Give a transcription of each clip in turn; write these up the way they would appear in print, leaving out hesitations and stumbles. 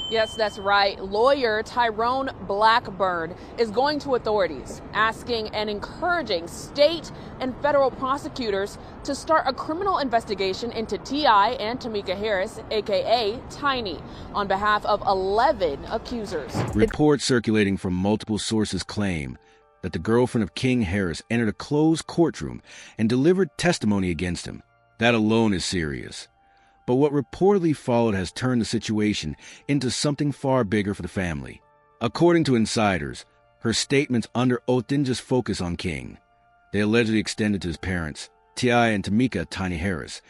Yes, that's right. Lawyer Tyrone Blackburn is going to authorities, asking and encouraging state and federal prosecutors to start a criminal investigation into T.I. and Tamika Harris, aka Tiny, on behalf of 11 accusers. Reports circulating from multiple sources claim that the girlfriend of King Harris entered a closed courtroom and delivered testimony against him. That alone is serious. But what reportedly followed has turned the situation into something far bigger for the family. According to insiders, her statements under oath didn't just focus on King. They allegedly extended to his parents, T.I. and Tamika Tiny Harris,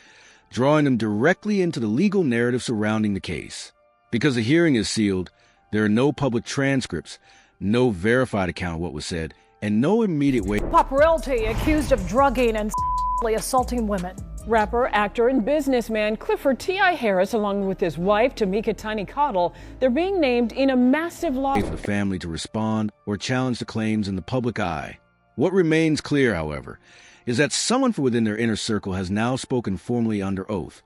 drawing them directly into the legal narrative surrounding the case. Because the hearing is sealed, there are no public transcripts, no verified account of what was said, and no immediate way. Pop royalty accused of drugging and assaulting women. Rapper, actor, and businessman Clifford T.I. Harris, along with his wife, Tamika Tiny Cottle, they're being named in a massive lawsuit. For the family to respond or challenge the claims in the public eye. What remains clear, however, is that someone from within their inner circle has now spoken formally under oath,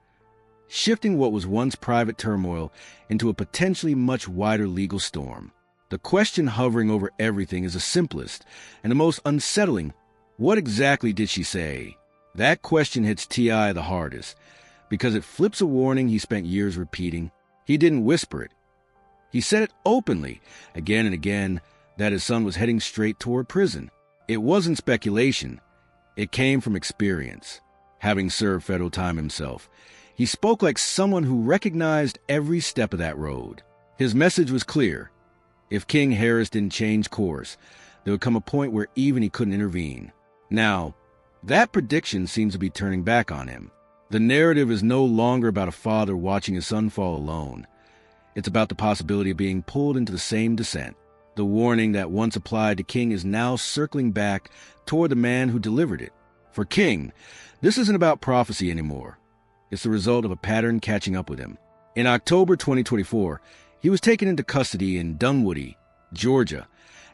shifting what was once private turmoil into a potentially much wider legal storm. The question hovering over everything is the simplest and the most unsettling. What exactly did she say? That question hits T.I. the hardest, because it flips a warning he spent years repeating. He didn't whisper it. He said it openly, again and again, that his son was heading straight toward prison. It wasn't speculation. It came from experience. Having served federal time himself, he spoke like someone who recognized every step of that road. His message was clear. If King Harris didn't change course, there would come a point where even he couldn't intervene. Now, that prediction seems to be turning back on him. The narrative is no longer about a father watching his son fall alone. It's about the possibility of being pulled into the same descent. The warning that once applied to King is now circling back toward the man who delivered it. For King, this isn't about prophecy anymore. It's the result of a pattern catching up with him. In October 2024, he was taken into custody in Dunwoody, Georgia,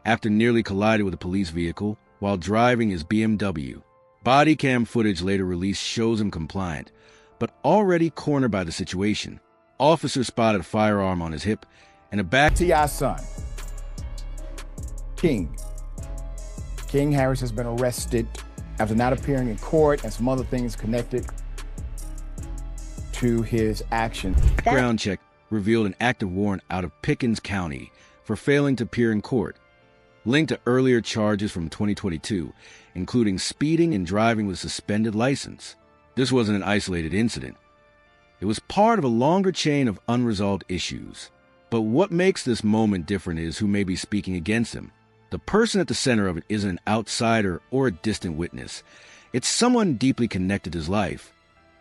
after nearly collided with a police vehicle while driving his BMW. Body cam footage later released shows him compliant, but already cornered by the situation. Officers spotted a firearm on his hip and a back. T.I.'s son, King Harris, has been arrested after not appearing in court and some other things connected to his actions. Background check revealed an active warrant out of Pickens County for failing to appear in court, linked to earlier charges from 2022, including speeding and driving with a suspended license. This wasn't an isolated incident. It was part of a longer chain of unresolved issues. But what makes this moment different is who may be speaking against him. The person at the center of it isn't an outsider or a distant witness. It's someone deeply connected to his life,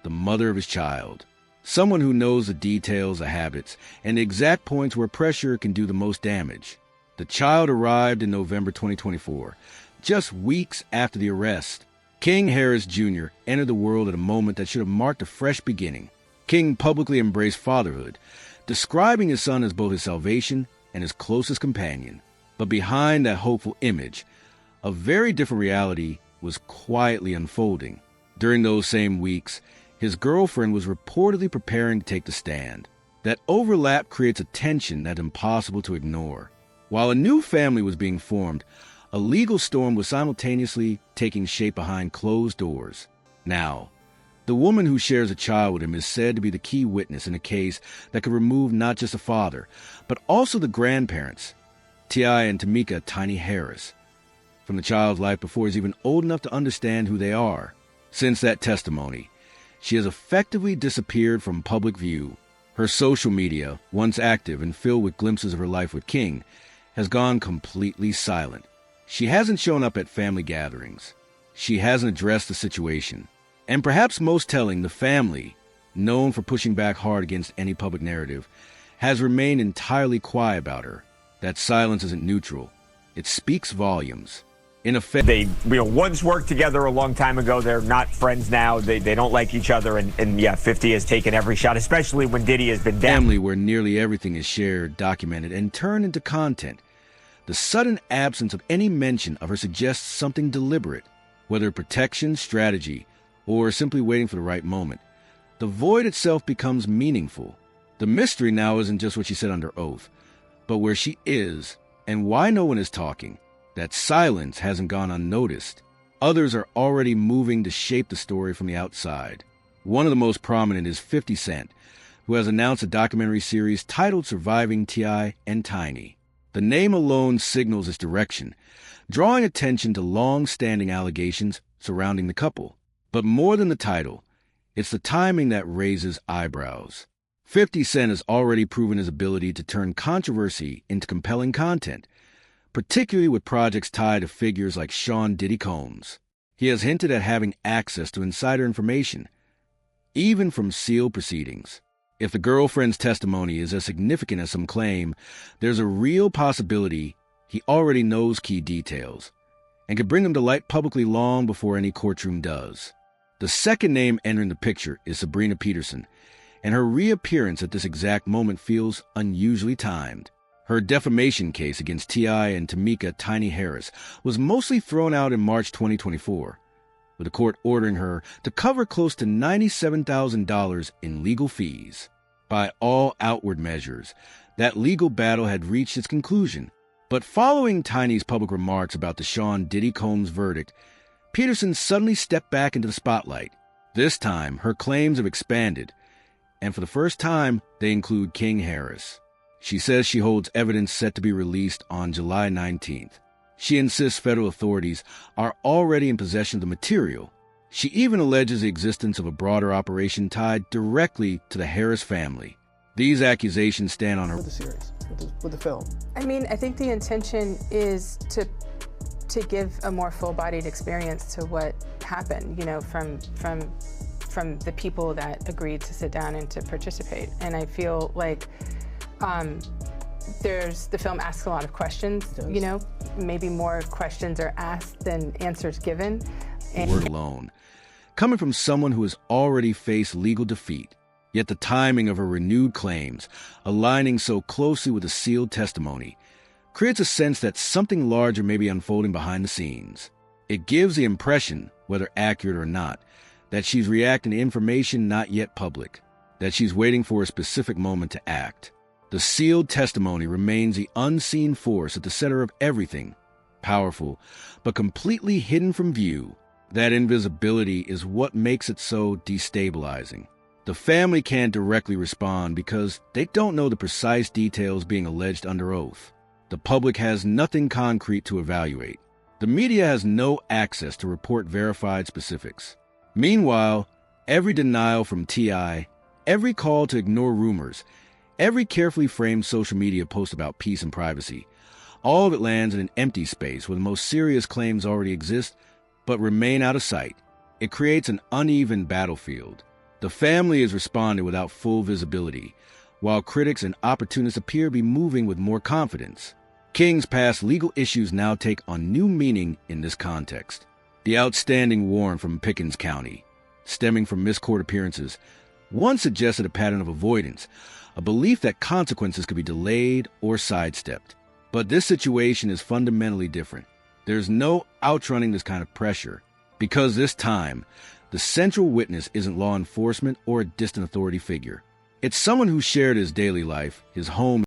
the mother of his child. Someone who knows the details, the habits, and the exact points where pressure can do the most damage. The child arrived in November 2024, just weeks after the arrest. King Harris Jr. entered the world at a moment that should have marked a fresh beginning. King publicly embraced fatherhood, describing his son as both his salvation and his closest companion. But behind that hopeful image, a very different reality was quietly unfolding. During those same weeks, his girlfriend was reportedly preparing to take the stand. That overlap creates a tension that's impossible to ignore. While a new family was being formed, a legal storm was simultaneously taking shape behind closed doors. Now, the woman who shares a child with him is said to be the key witness in a case that could remove not just the father, but also the grandparents, T.I. and Tamika Tiny Harris, from the child's life before he's even old enough to understand who they are. Since that testimony, she has effectively disappeared from public view. Her social media, once active and filled with glimpses of her life with King, has gone completely silent. She hasn't shown up at family gatherings. She hasn't addressed the situation. And perhaps most telling, the family, known for pushing back hard against any public narrative, has remained entirely quiet about her. That silence isn't neutral. It speaks volumes. In effect, they once worked together a long time ago. They're not friends now. They don't like each other. And yeah, 50 has taken every shot, especially when Diddy has been down. Family where nearly everything is shared, documented, and turned into content. The sudden absence of any mention of her suggests something deliberate, whether protection, strategy, or simply waiting for the right moment. The void itself becomes meaningful. The mystery now isn't just what she said under oath, but where she is and why no one is talking. That silence hasn't gone unnoticed. Others are already moving to shape the story from the outside. One of the most prominent is 50 Cent, who has announced a documentary series titled Surviving T.I. and Tiny. The name alone signals its direction, drawing attention to long-standing allegations surrounding the couple. But more than the title, it's the timing that raises eyebrows. 50 Cent has already proven his ability to turn controversy into compelling content, particularly with projects tied to figures like Sean Diddy Combs. He has hinted at having access to insider information, even from sealed proceedings. If the girlfriend's testimony is as significant as some claim, there's a real possibility he already knows key details and could bring them to light publicly long before any courtroom does. The second name entering the picture is Sabrina Peterson, and her reappearance at this exact moment feels unusually timed. Her defamation case against T.I. and Tamika Tiny Harris was mostly thrown out in March 2024, with the court ordering her to cover close to $97,000 in legal fees. By all outward measures, that legal battle had reached its conclusion. But following Tiny's public remarks about the Sean Diddy Combs verdict, Peterson suddenly stepped back into the spotlight. This time, her claims have expanded, and for the first time, they include King Harris. She says she holds evidence set to be released on July 19th. She insists federal authorities are already in possession of the material. She even alleges the existence of a broader operation tied directly to the Harris family. These accusations stand on her with the series, with the film. I mean, I think the intention is to give a more full-bodied experience to what happened, you know, from the people that agreed to sit down and to participate. And I feel like the film asks a lot of questions, you know, maybe more questions are asked than answers given. Word alone, coming from someone who has already faced legal defeat. Yet the timing of her renewed claims, aligning so closely with the sealed testimony, creates a sense that something larger may be unfolding behind the scenes. It gives the impression, whether accurate or not, that she's reacting to information not yet public, that she's waiting for a specific moment to act. The sealed testimony remains the unseen force at the center of everything, powerful, but completely hidden from view. That invisibility is what makes it so destabilizing. The family can't directly respond because they don't know the precise details being alleged under oath. The public has nothing concrete to evaluate. The media has no access to report verified specifics. Meanwhile, every denial from T.I., every call to ignore rumors, every carefully framed social media post about peace and privacy, all of it lands in an empty space where the most serious claims already exist but remain out of sight. It creates an uneven battlefield. The family is responding without full visibility, while critics and opportunists appear to be moving with more confidence. King's past legal issues now take on new meaning in this context. The outstanding warrant from Pickens County, stemming from missed court appearances, once suggested a pattern of avoidance, a belief that consequences could be delayed or sidestepped. But this situation is fundamentally different. There's no outrunning this kind of pressure, because this time, the central witness isn't law enforcement or a distant authority figure. It's someone who shared his daily life, his home,